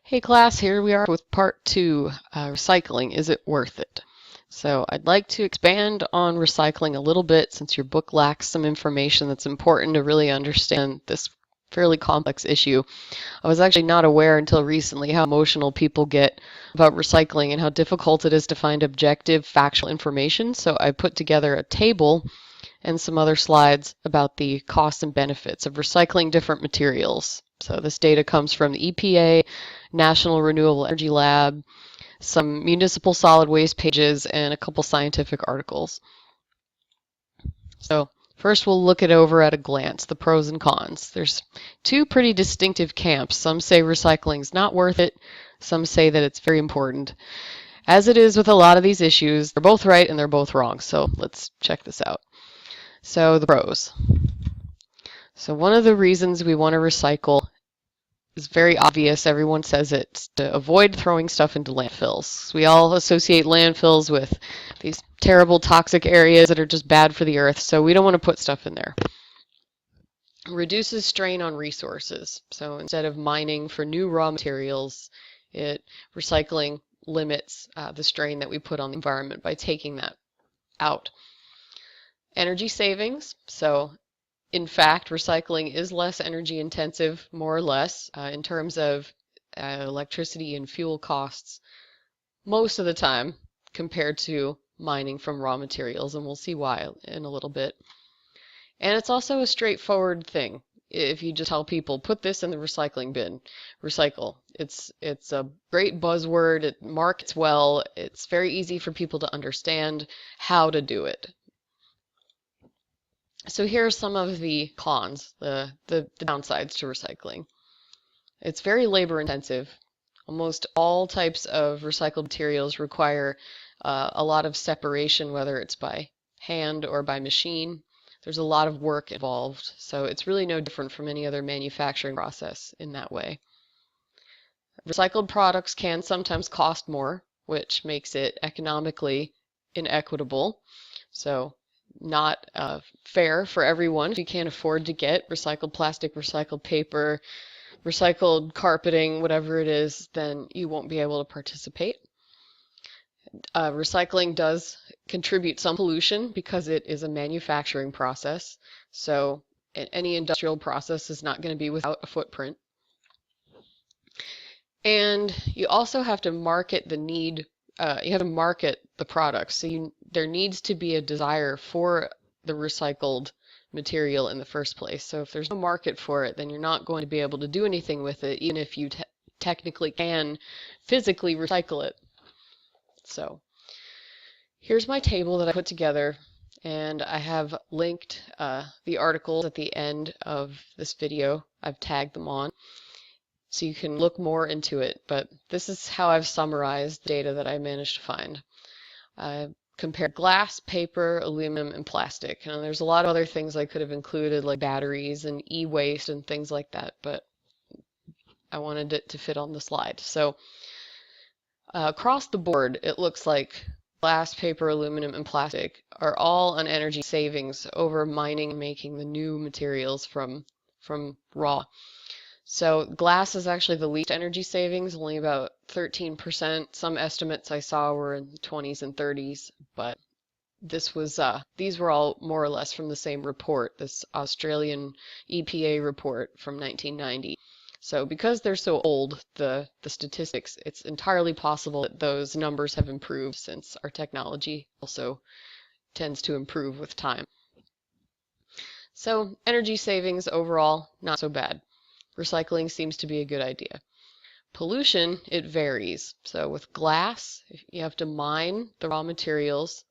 Hey class, here we are with part 2, recycling, is it worth it? So I'd like to expand on recycling a little bit since your book lacks some information that's important to really understand this fairly complex issue. I was actually not aware until recently how emotional people get about recycling and how difficult it is to find objective, factual information, so I put together a table and some other slides about the costs and benefits of recycling different materials. So this data comes from the EPA, National Renewable Energy Lab, some municipal solid waste pages, and a couple scientific articles. So first we'll look it over at a glance, the pros and cons. There's two pretty distinctive camps. Some say recycling's not worth it. Some say that it's very important. As it is with a lot of these issues, they're both right and they're both wrong. So let's check this out. So the pros. So one of the reasons we want to recycle is very obvious. Everyone says it's to avoid throwing stuff into landfills. We all associate landfills with these terrible toxic areas that are just bad for the earth, so we don't want to put stuff in there. It reduces strain on resources. So instead of mining for new raw materials, recycling limits the strain that we put on the environment by taking that out. Energy savings. So in fact, recycling is less energy intensive, more or less, in terms of electricity and fuel costs most of the time compared to mining from raw materials, and we'll see why in a little bit. And it's also a straightforward thing. If you just tell people, put this in the recycling bin, recycle. It's a great buzzword, it markets well, it's very easy for people to understand how to do it. So here are some of the cons, the downsides to recycling. It's very labor intensive. Almost all types of recycled materials require a lot of separation, whether it's by hand or by machine. There's a lot of work involved, so it's really no different from any other manufacturing process in that way. Recycled products can sometimes cost more, which makes it economically inequitable. So not fair for everyone. If you can't afford to get recycled plastic, recycled paper, recycled carpeting, whatever it is, then you won't be able to participate. Recycling does contribute some pollution because it is a manufacturing process. So any industrial process is not going to be without a footprint. And you also have to market the need. You have to market the products. So there needs to be a desire for the recycled material in the first place. So if there's no market for it, then you're not going to be able to do anything with it, even if you technically can physically recycle it. So here's my table that I put together, and I have linked the articles at the end of this video. I've tagged them on, so you can look more into it, but this is how I've summarized the data that I managed to find. I compared glass, paper, aluminum, and plastic. And there's a lot of other things I could have included, like batteries and e-waste and things like that, but I wanted it to fit on the slide. So across the board, it looks like glass, paper, aluminum, and plastic are all on energy savings over mining and making the new materials from raw. So glass is actually the least energy savings, only about 13%. Some estimates I saw were in the 20s and 30s, but these were all more or less from the same report, this Australian EPA report from 1990. So because they're so old, the statistics, it's entirely possible that those numbers have improved since our technology also tends to improve with time. So energy savings overall, not so bad. Recycling seems to be a good idea. Pollution, it varies. So with glass, you have to mine the raw materials,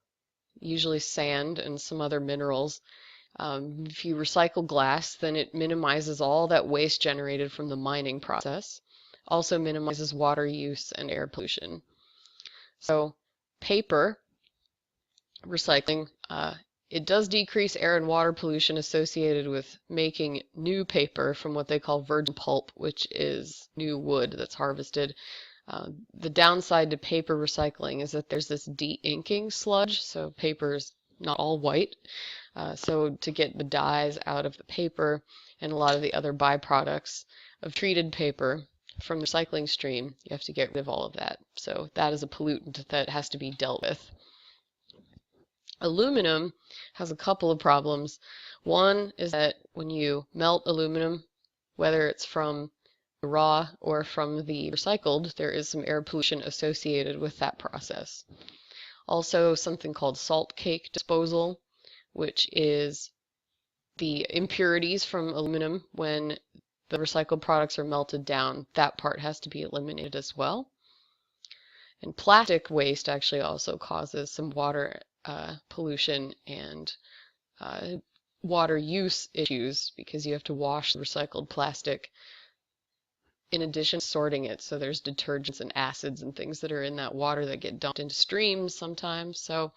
usually sand and some other minerals. If you recycle glass, then it minimizes all that waste generated from the mining process. Also minimizes water use and air pollution. So paper recycling, it does decrease air and water pollution associated with making new paper from what they call virgin pulp, which is new wood that's harvested. The downside to paper recycling is that there's this de-inking sludge, so paper is not all white. So to get the dyes out of the paper and a lot of the other byproducts of treated paper from the recycling stream, you have to get rid of all of that. So that is a pollutant that has to be dealt with. Aluminum has a couple of problems. One is that when you melt aluminum, whether it's from the raw or from the recycled, there is some air pollution associated with that process. Also, something called salt cake disposal, which is the impurities from aluminum when the recycled products are melted down. That part has to be eliminated as well. And plastic waste actually also causes some water pollution and water use issues because you have to wash the recycled plastic in addition to sorting it. So there's detergents and acids and things that are in that water that get dumped into streams sometimes. So,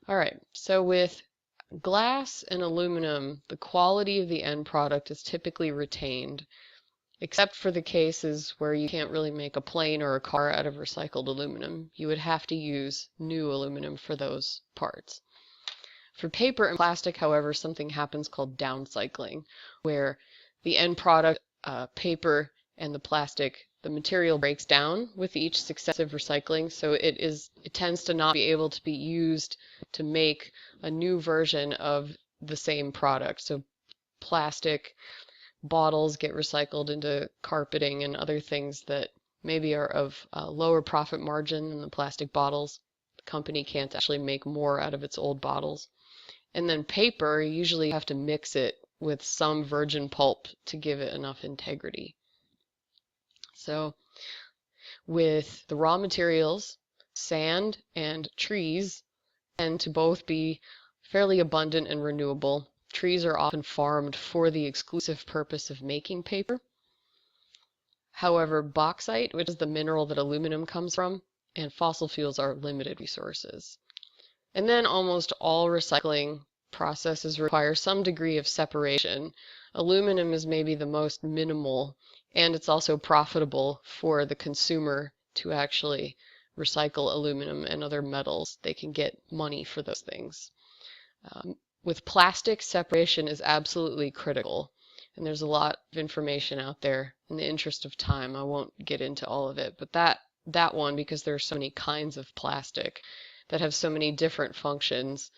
all right, so with glass and aluminum, the quality of the end product is typically retained, except for the cases where you can't really make a plane or a car out of recycled aluminum. You would have to use new aluminum for those parts. For paper and plastic, however, something happens called downcycling, where the end product, paper and the plastic, the material breaks down with each successive recycling, so it tends to not be able to be used to make a new version of the same product. So plastic bottles get recycled into carpeting and other things that maybe are of lower profit margin than the plastic bottles. The company can't actually make more out of its old bottles. And then paper, you usually have to mix it with some virgin pulp to give it enough integrity. So with the raw materials, sand and trees tend to both be fairly abundant and renewable. Trees are often farmed for the exclusive purpose of making paper. However, bauxite, which is the mineral that aluminum comes from, and fossil fuels are limited resources. And then almost all recycling processes require some degree of separation. Aluminum is maybe the most minimal, and it's also profitable for the consumer to actually recycle aluminum and other metals. They can get money for those things. With plastic, separation is absolutely critical, and there's a lot of information out there. In the interest of time, I won't get into all of it, but that one, because there are so many kinds of plastic that have so many different functions,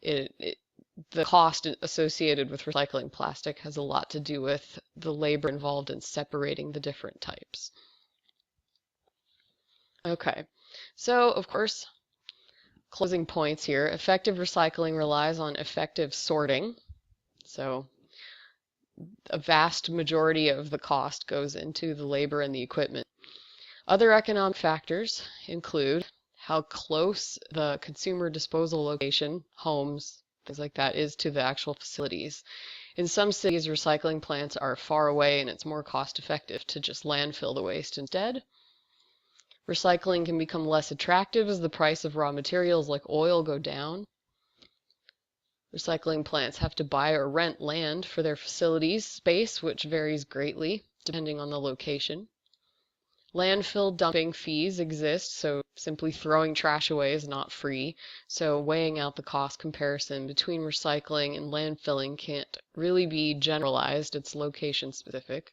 the cost associated with recycling plastic has a lot to do with the labor involved in separating the different types. Okay, so of course, closing points here. Effective recycling relies on effective sorting. So a vast majority of the cost goes into the labor and the equipment. Other economic factors include how close the consumer disposal location, homes, things like that, is to the actual facilities. In some cities, recycling plants are far away and it's more cost effective to just landfill the waste instead. Recycling can become less attractive as the price of raw materials like oil go down. Recycling plants have to buy or rent land for their facilities space, which varies greatly depending on the location. Landfill dumping fees exist, so simply throwing trash away is not free. So weighing out the cost comparison between recycling and landfilling can't really be generalized. It's location specific.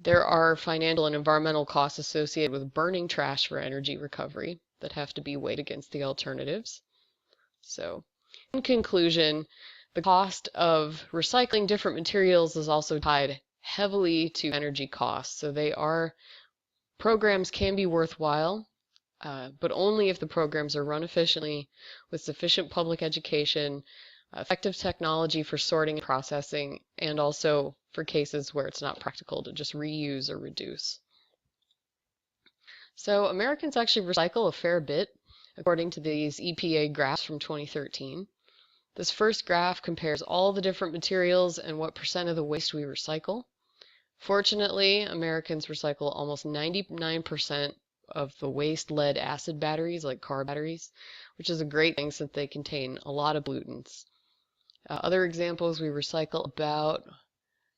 There are financial and environmental costs associated with burning trash for energy recovery that have to be weighed against the alternatives. So, in conclusion, the cost of recycling different materials is also tied heavily to energy costs. So programs can be worthwhile, but only if the programs are run efficiently with sufficient public education, effective technology for sorting and processing, and also for cases where it's not practical to just reuse or reduce. So Americans actually recycle a fair bit, according to these EPA graphs from 2013. This first graph compares all the different materials and what % of the waste we recycle. Fortunately, Americans recycle almost 99% of the waste lead acid batteries, like car batteries, which is a great thing since they contain a lot of pollutants. Other examples, we recycle about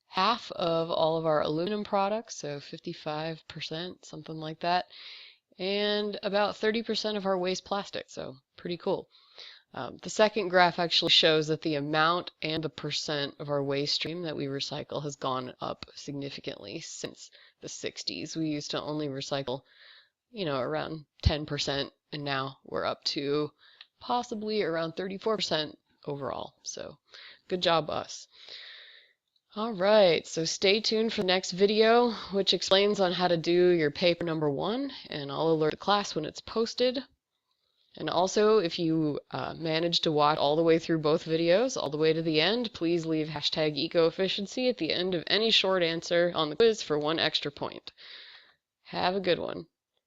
half of all of our aluminum products, so 55%, something like that, and about 30% of our waste plastic, so pretty cool. The second graph actually shows that the amount and the percent of our waste stream that we recycle has gone up significantly since the 60s. We used to only recycle, around 10%, and now we're up to possibly around 34% overall. So good job, us. All right, so stay tuned for the next video, which explains on how to do your paper number 1, and I'll alert the class when it's posted. And also, if you manage to watch all the way through both videos, all the way to the end, please leave #ecoefficiency at the end of any short answer on the quiz for 1 extra point. Have a good one.